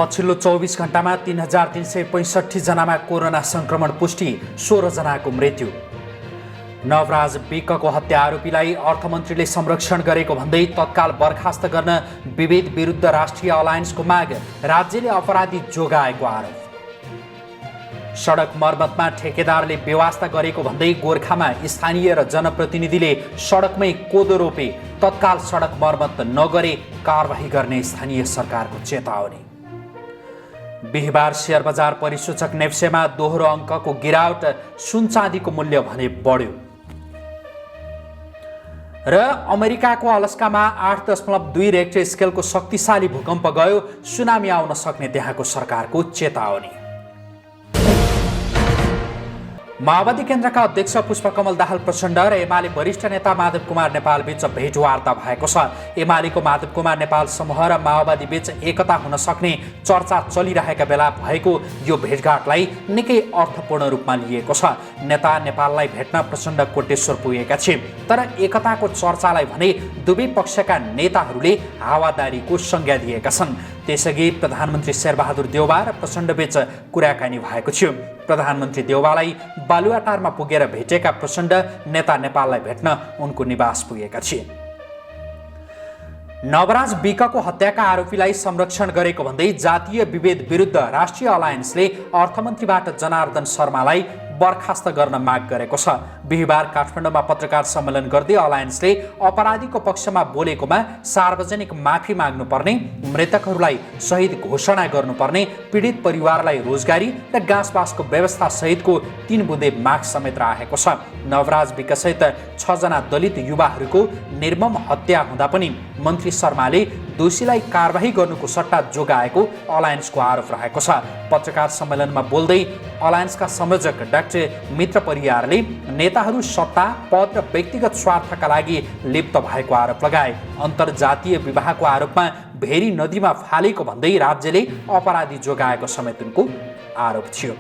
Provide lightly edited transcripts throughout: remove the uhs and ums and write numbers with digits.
पछिल्लो 24 घण्टामा 3365 जनामा कोरोना संक्रमण पुष्टि, 16 जनाको मृत्यु। नवराज विकको हत्या आरोपीलाई अर्थमन्त्रीले संरक्षण गरेको भन्दै तत्काल बर्खास्त गर्न विभेद विरुद्ध राष्ट्रिय अलायन्सको माग, राज्यले अपराधी जोगाएको आरोप। सडक मर्मतमा ठेकेदारले बेवास्ता गरेको भन्दै गोर्खामा स्थानीय र जनप्रतिनिधिले सडकमै कोदो रोपे, तत्काल सडक मर्मत नगरे कारबाही गर्ने स्थानीय सरकारको चेतावनी। बिहिबार शेयर बजार परिसूचक नेप्सेमा दोहोरो अङ्कको गिरावट, सुन चाँदीको मूल्य भने बढ्यो। र अमेरिकाको अलास्कामा 8.2 रेक्टर स्केलको शक्तिशाली भूकम्प गयो, सुनामी आउन सक्ने त्यहाँको सरकारको चेतावनी। माओवादी केन्द्रका अध्यक्ष पुष्पकमल दाहाल प्रचण्ड र एमाले वरिष्ठ नेता माधव कुमार नेपाल बीच भेटवार्ता भएको छ। एमालेको माधव कुमार नेपाल समूह र माओवादी बीच एकता हुन सक्ने चर्चा चलिरहेका बेला भएको यो भेटघाटलाई निकै अर्थपूर्ण रूपमा लिएको छ। नेता नेपाललाई भेट्न प्रचण्ड कोटेश्वर पुगेका थिए, तर एकताको चर्चालाई भने दुवै पक्षका नेताहरूले हावादारीको संज्ञा दिएका छन्। त्यसअघि प्रधानमन्त्री शेरबहादुर देउवा र प्रचण्डबीच कुराकानी भएको थियो। प्रधानमन्त्री देउवालाई बालुवाटारमा पुगेर भेटेका प्रचण्ड नेता नेपाललाई भेट्न उनको निवास पुगेका थिए। नवराज विकको हत्याका आरोपीलाई संरक्षण गरेको भन्दै जातीय विभेद विरुद्ध राष्ट्रिय अलायन्सले अर्थमन्त्रीबाट जनार्दन शर्मालाई बर्खास्त गर्न माग गरेको छ। बिहिबार काठमाडौँमा पत्रकार सम्मेलन गर्दै अलायन्सले अपराधीको पक्षमा बोलेकोमा सार्वजनिक माफी माग्नुपर्ने, मृतकहरूलाई शहीद घोषणा गर्नुपर्ने, पीडित परिवारलाई रोजगारी र गाँसबासको व्यवस्था सहितको 3 बुँदे माग समेत राखेको छ। नवराज विकसहित 6 जना दलित युवाहरूको निर्मम हत्या हुँदा पनि मन्त्री शर्माले दोषीलाई कारबाही गर्नुको सट्टा जोगाएको अलायन्सको आरोप रहेको छ। पत्रकार सम्मेलनमा बोल्दै अलायन्सका संयोजक डाक्टर मित्र परियारले नेताहरू सत्ता, पद र व्यक्तिगत स्वार्थका लागि लिप्त भएको आरोप लगाए। अन्तर्जातीय विवाहको आरोपमा भेरी नदीमा फालेको भन्दै राज्यले अपराधी जोगाएको समेत उनको आरोप थियो।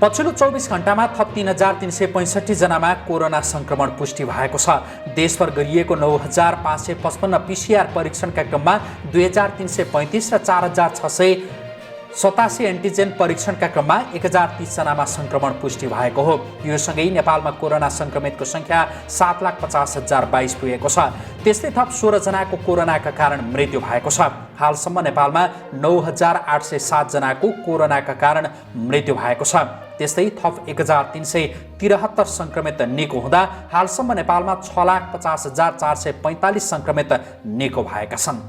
पछिल्लो 24 घण्टामा थप 3365 जनामा कोरोना संक्रमण पुष्टि भएको छ। देशभर गरिएको 9555 पीसीआर परीक्षणका क्रममा 2335 र 4687 एन्टिजेन परीक्षणका क्रममा 1030 जनामा संक्रमण पुष्टि भएको हो। यो सँगै नेपालमा कोरोना संक्रमितको संख्या 7,50,022 पुगेको छ। त्यस्तै थप 16 जनाको कोरोनाका कारण मृत्यु भएको छ। हालसम्म नेपालमा 9,807 जनाको कोरोनाका कारण मृत्यु भएको छ। त्यस्तै थप 1373 संक्रमित निको हुँदा हालसम्म नेपालमा 6,50,445 संक्रमित निको भएका छन्।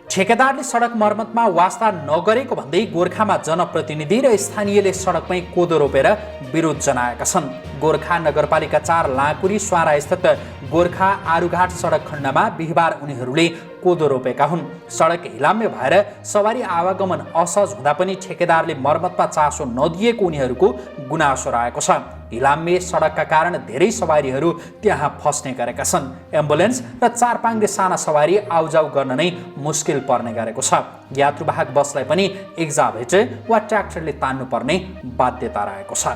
ठेकेदारले सडक मर्मतमा वास्ता नगरेको भन्दै गोर्खामा जनप्रतिनिधि र स्थानीयले सडकमै कोदो रोपेर विरोध जनाएका छन्। गोर्खा नगरपालिका 4 लाँकुरी स्वारा स्थित गोर्खा आरुघाट सडक खण्डमा बिहिबार उनीहरूले कोदो रोपेका हुन्। सडक हिलाम्य भएर सवारी आवागमन असहज हुँदा पनि ठेकेदारले मर्मतमा चासो नदिएको उनीहरूको गुनासो रहेको छ। हिलाम्य सडकका कारण धेरै सवारीहरू त्यहाँ फस्ने गरेका छन्। एम्बुलेन्स र 4 पाङ्ग्रे साना सवारी आउजाउ गर्न नै मुस्किल पर्ने गरेको छ। यात्रुवाहक बसलाई पनि एक्जाभेटर वा ट्र्याक्टरले तान्नुपर्ने बाध्यता रहेको छ।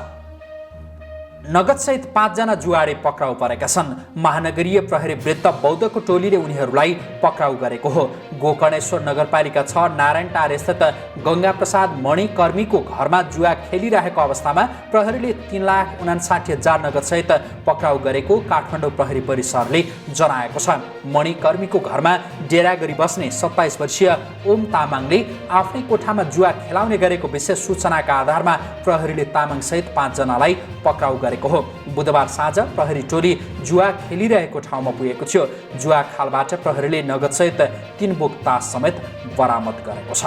नगदसहित 5 जना जुवाडे पक्राउ परेका छन्। महानगरीय प्रहरी वृत्त बौद्धको टोलीले उनीहरूलाई पक्राउ गरेको हो। गोकर्णेश्वर नगरपालिका 6 नारायणटार स्थित गङ्गाप्रसाद मणिकर्मीको घरमा जुवा खेलिरहेको अवस्थामा प्रहरीले 3,59,000 नगदसहित पक्राउ गरेको काठमाडौँ प्रहरी परिसरले जनाएको छ। मणिकर्मीको घरमा डेरा गरी बस्ने 27 वर्षीय ओम तामाङले आफ्नै कोठामा जुवा खेलाउने गरेको विशेष सूचनाका आधारमा प्रहरीले तामाङसहित 5 जनालाई पक्राउ गरेको हो। बुधबार साँझ प्रहरी टोली जुवा खेलिरहेको ठाउँमा पुगेको थियो। जुवा खालबाट प्रहरीले नगदसहित 3 बोक तास समेत बरामद गरेको छ।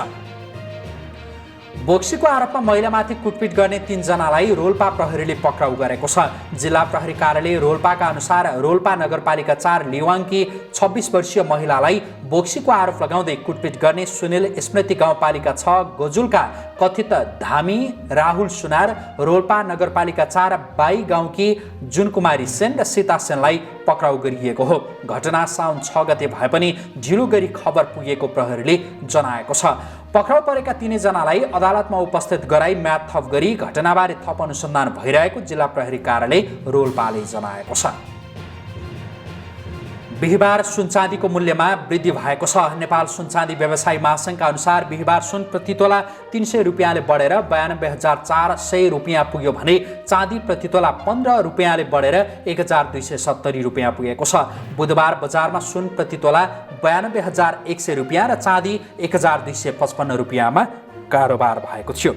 बोक्सीको आरोपमा महिलामाथि कुटपिट गर्ने 3 जनालाई रोल्पा प्रहरीले पक्राउ गरेको छ। जिल्ला प्रहरी कार्यालय रोल्पाका अनुसार रोल्पा नगरपालिका 4 लिवाङकी 26 वर्षीय महिलालाई बोक्सीको आरोप लगाउँदै कुटपिट गर्ने सुनिल स्मृति गाउँपालिका 6 गजुलका कथित धामी राहुल सुनार, रोल्पा नगरपालिका 4 बाई गाउँकी जुनकुमारी सेन र सीता सेनलाई पक्राउ गरिएको हो। घटना साउन 6 गते भए पनि ढिलो गरी खबर पुगेको प्रहरीले जनाएको छ। पक्राउ परेका 3 जनालाई अदालतमा उपस्थित गराई म्याद थप गरी घटनाबारे थप अनुसन्धान भइरहेको जिल्ला प्रहरी कार्यालय रोल्पाले जनाएको छ। बिहिबार सुनचाँदीको मूल्यमा वृद्धि भएको छ। नेपाल सुनचाँदी व्यवसायी महासङ्घका अनुसार बिहिबार सुन प्रति तोला 300 रुपियाँले बढेर 92,400 रुपियाँ पुग्यो भने चाँदी प्रति तोला 15 रुपियाँले बढेर 1,270 रुपियाँ पुगेको छ। बुधबार बजारमा सुन प्रति तोला 92,100 रुपियाँ र चाँदी 1,255 रुपियाँमा कारोबार भएको थियो।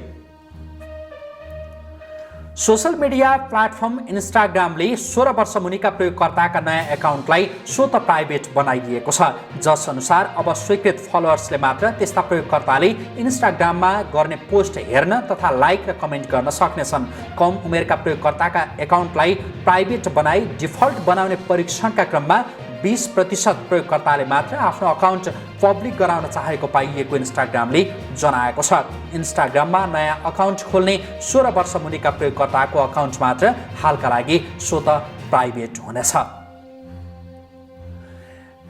सोशल मिडिया प्लेटफर्म इन्स्टाग्रामले 16 वर्ष मुनिका प्रयोगकर्ताका नयाँ एकाउन्टलाई स्वत प्राइभेट बनाइदिएको छ, जस अनुसार अब स्वीकृत फलोअर्सले मात्र त्यस्ता प्रयोगकर्ताले इन्स्टाग्राममा गर्ने पोस्ट हेर्न तथा लाइक र कमेन्ट गर्न सक्नेछन्। कम उमेरका प्रयोगकर्ताका एकाउन्टलाई प्राइभेट बनाई डिफल्ट बनाउने परीक्षणका क्रममा 20% प्रयोगकर्ताले मात्र आफ्नो अकाउन्ट पब्लिक गराउन चाहेको पाइएको इन्स्टाग्रामले जनाएको छ। इन्स्टाग्राममा नयाँ अकाउन्ट खोल्ने 16 वर्ष मुनिका प्रयोगकर्ताको अकाउन्ट मात्र हालका लागि स्वत प्राइभेट हुनेछ।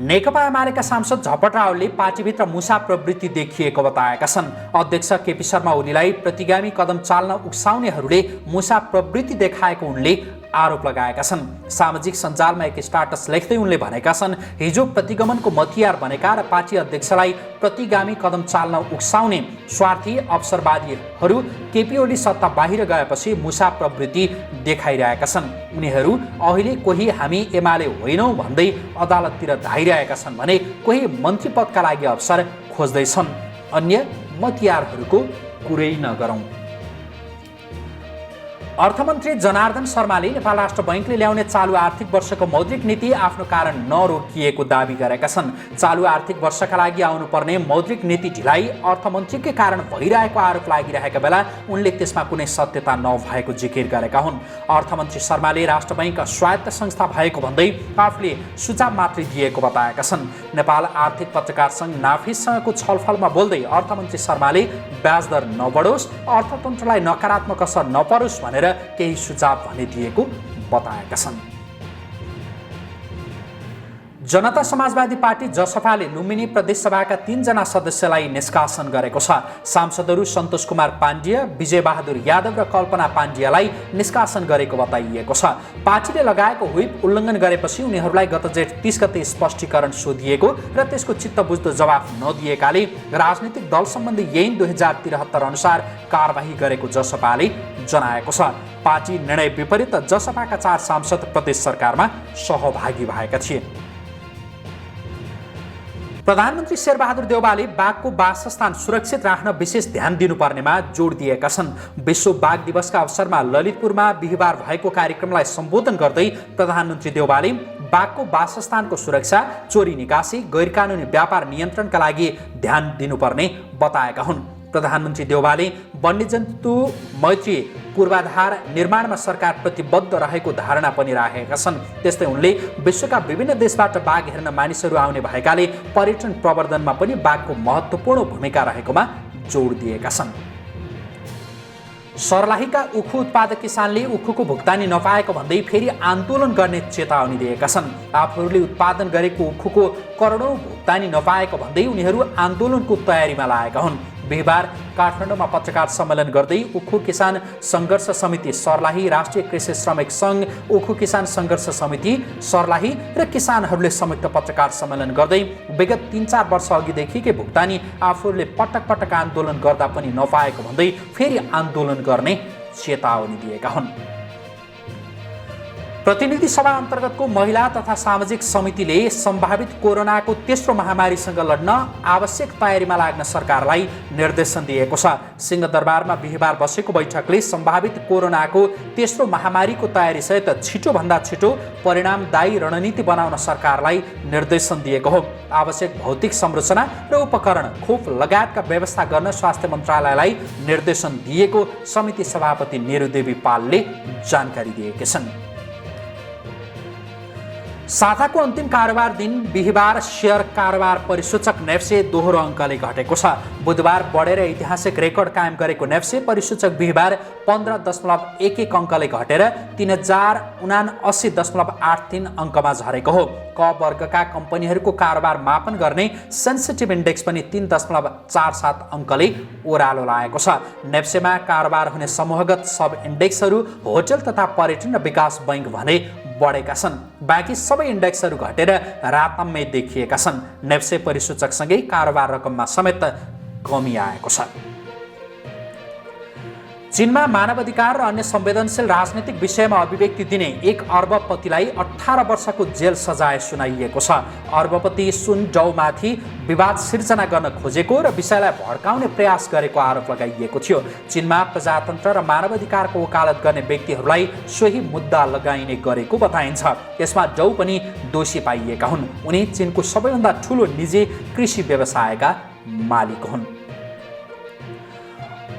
नेकपा एमालेका सांसद झपट रावलले पार्टीभित्र मुसा प्रवृत्ति देखिएको बताएका छन्। अध्यक्ष केपी शर्मा ओलीलाई प्रतिगामी कदम चाल्न उक्साउनेहरूले मुसा प्रवृत्ति देखाएको उनले आरोप लगाएका छन्। सामाजिक सञ्जालमा एक स्टाटस लेख्दै उनले भनेका छन्, हिजो प्रतिगमनको मतियार बनेका र पार्टी अध्यक्षलाई प्रतिगामी कदम चाल्न उक्साउने स्वार्थी अवसरवादीहरू केपी ओली सत्ता बाहिर गएपछि मुसा प्रवृत्ति देखाइरहेका छन्। उनीहरू अहिले कोही हामी एमाले होइनौँ भन्दै अदालततिर धाइरहेका छन् भने कोही मन्त्री पदका लागि अवसर खोज्दैछन्। अन्य मतियारहरूको कुरै नगरौँ। अर्थमन्त्री जनार्दन शर्माले नेपाल राष्ट्र बैंकले ल्याउने चालु आर्थिक वर्षको मौद्रिक नीति आफ्नो कारण नरोकिएको दावी गरेका छन्। चालु आर्थिक वर्षका लागि आउनुपर्ने मौद्रिक नीति ढिलाइ अर्थमन्त्रीकै कारण भइरहेको आरोप लागिरहेका बेला उनले त्यसमा कुनै सत्यता नभएको जिकिर गरेका हुन्। अर्थमन्त्री शर्माले राष्ट्र बैंक स्वायत्त संस्था भएको भन्दै आफूले सुझाव मात्रै दिएको बताएका छन्। नेपाल आर्थिक पत्रकार सङ्घ नाफिससँगको छलफलमा बोल्दै अर्थमन्त्री शर्माले ब्याज दर नबढोस्, अर्थतन्त्रलाई नकारात्मक असर नपरोस् भनेर केही सुझाव भने दिएको बताएका छन्। जनता समाजवादी पार्टी जसपाले लुम्बिनी प्रदेशसभाका 3 जना सदस्यलाई निष्कासन गरेको छ। सांसदहरू सन्तोष कुमार पाण्ड्य, विजय बहादुर यादव र कल्पना पाण्ड्यलाई निष्कासन गरेको बताइएको छ। पार्टीले लगाएको व्हिप उल्लङ्घन गरेपछि उनीहरूलाई गत जेठ 30 गते स्पष्टीकरण सोधिएको र त्यसको चित्तबुझ्दो जवाफ नदिएकाले राजनीतिक दल सम्बन्धी ऐन 2073 अनुसार कारबाही गरेको जसपाले जनाएको छ। पार्टी निर्णय विपरीत जसपाका 4 सांसद प्रदेश सरकारमा सहभागी भएका थिए। प्रधानमन्त्री शेरबहादुर देउवाले बाघको वासस्थान सुरक्षित राख्न विशेष ध्यान दिनुपर्नेमा जोड दिएका छन्। विश्व बाघ दिवसका अवसरमा ललितपुरमा बिहिबार भएको कार्यक्रमलाई सम्बोधन गर्दै प्रधानमन्त्री देउवाले बाघको वासस्थानको सुरक्षा, चोरी निकासी, गैरकानुनी व्यापार नियन्त्रणका लागि ध्यान दिनुपर्ने बताएका हुन्। प्रधानमन्त्री देउवाले वन्यजन्तु मैत्री पूर्वाधार निर्माणमा सरकार प्रतिबद्ध रहेको धारणा पनि राखेका छन्। त्यस्तै उनले विश्वका विभिन्न देशबाट बाघ हेर्न मानिसहरू आउने भएकाले पर्यटन प्रवर्धनमा पनि बाघको महत्त्वपूर्ण भूमिका रहेकोमा जोड दिएका छन्। सर्लाहीका उखु उत्पादक किसानले उखुको भुक्तानी नपाएको भन्दै फेरि आन्दोलन गर्ने चेतावनी दिएका छन्। आफूहरूले उत्पादन गरेको उखुको करोडौं भुक्तानी नपाएको भन्दै उनीहरू आन्दोलनको तयारीमा लागेका हुन्। बिहिबार काठमाडौँमा पत्रकार सम्मेलन गर्दै उखु किसान सङ्घर्ष समिति सर्लाही, राष्ट्रिय कृषि श्रमिक सङ्घ, उखु किसान सङ्घर्ष समिति सर्लाही र किसानहरूले संयुक्त पत्रकार सम्मेलन गर्दै विगत 3-4 वर्ष अघिदेखिकै भुक्तानी आफूहरूले पटक पटक आन्दोलन गर्दा पनि नपाएको भन्दै फेरि आन्दोलन गर्ने चेतावनी दिएका हुन्। प्रतिनिधि सभा अन्तर्गतको महिला तथा सामाजिक समितिले सम्भावित कोरोनाको तेस्रो महामारीसँग लड्न आवश्यक तयारीमा लाग्न सरकारलाई निर्देशन दिएको छ। सिंहदरबारमा बिहिबार बसेको बैठकले सम्भावित कोरोनाको तेस्रो महामारीको तयारीसहित छिटोभन्दा छिटो परिणामदायी रणनीति बनाउन सरकारलाई निर्देशन दिएको हो। आवश्यक भौतिक संरचना र उपकरण, खोप लगायतका व्यवस्था गर्न स्वास्थ्य मन्त्रालयलाई निर्देशन दिएको समिति सभापति निरुदेवी पालले जानकारी दिएका छन्। साताको अन्तिम कारोबार दिन बिहिबार शेयर कारोबार परिसूचक नेप्से दोहोरो अङ्कले घटेको छ। बुधबार बढेर ऐतिहासिक रेकर्ड कायम गरेको नेप्से परिसूचक बिहिबार 15.11 अङ्कले घटेर 3079.83 अङ्कमा झरेको हो। क वर्गका कम्पनीहरूको कारोबार मापन गर्ने सेन्सिटिभ इन्डेक्स पनि 3.47 अङ्कले ओह्रालो लागेको छ। नेप्सेमा कारोबार हुने समूहगत सब इन्डेक्सहरू होटल तथा पर्यटन र विकास बैंक भने बढेका छन्। बाँकी सबै इन्डेक्सहरू घटेर रातामै देखिएका छन्। नेप्से परिसूचकसँगै कारोबार रकममा समेत कमी आएको छ। चीनमा मानवाधिकार र अन्य संवेदनशील राजनीतिक विषयमा अभिव्यक्ति दिने एक अर्बपतिलाई 18 वर्षको जेल सजाय सुनाइएको छ। अर्बपति सुन डौमाथि विवाद सिर्जना गर्न खोजेको र विषयलाई भड्काउने प्रयास गरेको आरोप लगाइएको थियो। चीनमा प्रजातन्त्र र मानवाधिकारको वकालत गर्ने व्यक्तिहरूलाई सोही मुद्दा लगाइने गरेको बताइन्छ। यसमा डौ पनि दोषी पाइएका हुन्। उनी चीनको सबैभन्दा ठूलो निजी कृषि व्यवसायका मालिक हुन्।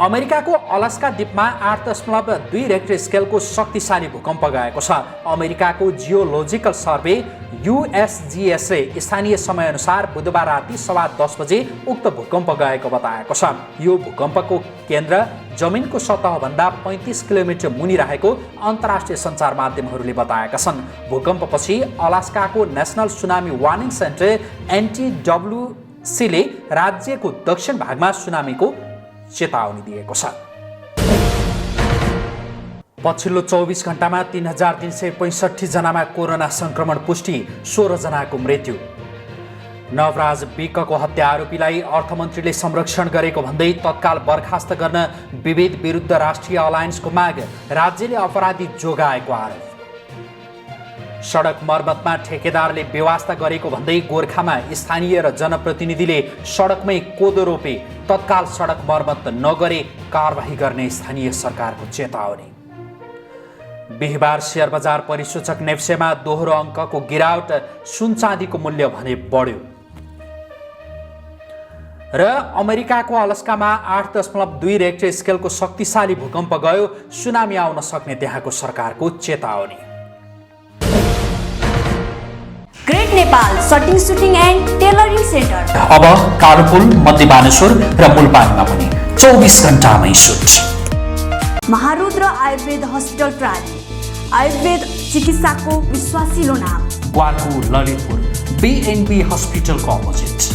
अमेरिकाको अलास्का द्वीपमा 8.2 रेक्टर स्केलको शक्तिशाली भूकम्प गएको छ। अमेरिकाको जियोलोजिकल सर्वे USGS ले स्थानीय समयअनुसार बुधबार राति 10:15 बजे उक्त भूकम्प गएको बताएको छ। यो भूकम्पको केन्द्र जमिनको सतहभन्दा 35 किलोमिटर मुनि रहेको अन्तर्राष्ट्रिय सञ्चार माध्यमहरूले बताएका छन्। भूकम्पपछि अलास्काको national tsunami warning centre NTWC ले राज्यको दक्षिण भागमा सुनामीको चेतावनी दिएको छ। पछिल्लो 24 घण्टामा 3365 जनामा कोरोना संक्रमण पुष्टि, 16 जनाको मृत्यु। नवराज विकको हत्या आरोपीलाई अर्थमन्त्रीले संरक्षण गरेको भन्दै तत्काल बर्खास्त गर्न विभेद विरुद्ध राष्ट्रिय अलायन्सको माग, राज्यले अपराधी जोगाएको आरोप। सडक मर्मतमा ठेकेदारले बेवास्ता गरेको भन्दै गोर्खामा स्थानीय र जनप्रतिनिधिले सडकमै कोदो रोपे, तत्काल सडक मर्मत नगरे कारबाही गर्ने स्थानीय सरकारको चेतावनी। बिहिबार शेयर बजार परिसूचक नेप्सेमा दोहोरो अङ्कको गिरावट, सुन चाँदीको मूल्य भने बढ्यो। र अमेरिकाको अलास्कामा 8.2 रेक्टर स्केलको शक्तिशाली भूकम्प गयो, सुनामी आउन सक्ने त्यहाँको सरकारको चेतावनी। Great Nepal सटिङ shooting and tailoring centre अब कालुपुल, मध्य बानेश्वर र मुलपानीमा पनि 24 घण्टामै सुट। महारुद्र आयुर्वेद हस्पिटल प्राली, आयुर्वेद चिकित्साको विश्वासिलो नाम। ग्वालको ललितपुर BNB हस्पिटलको अपोजिट।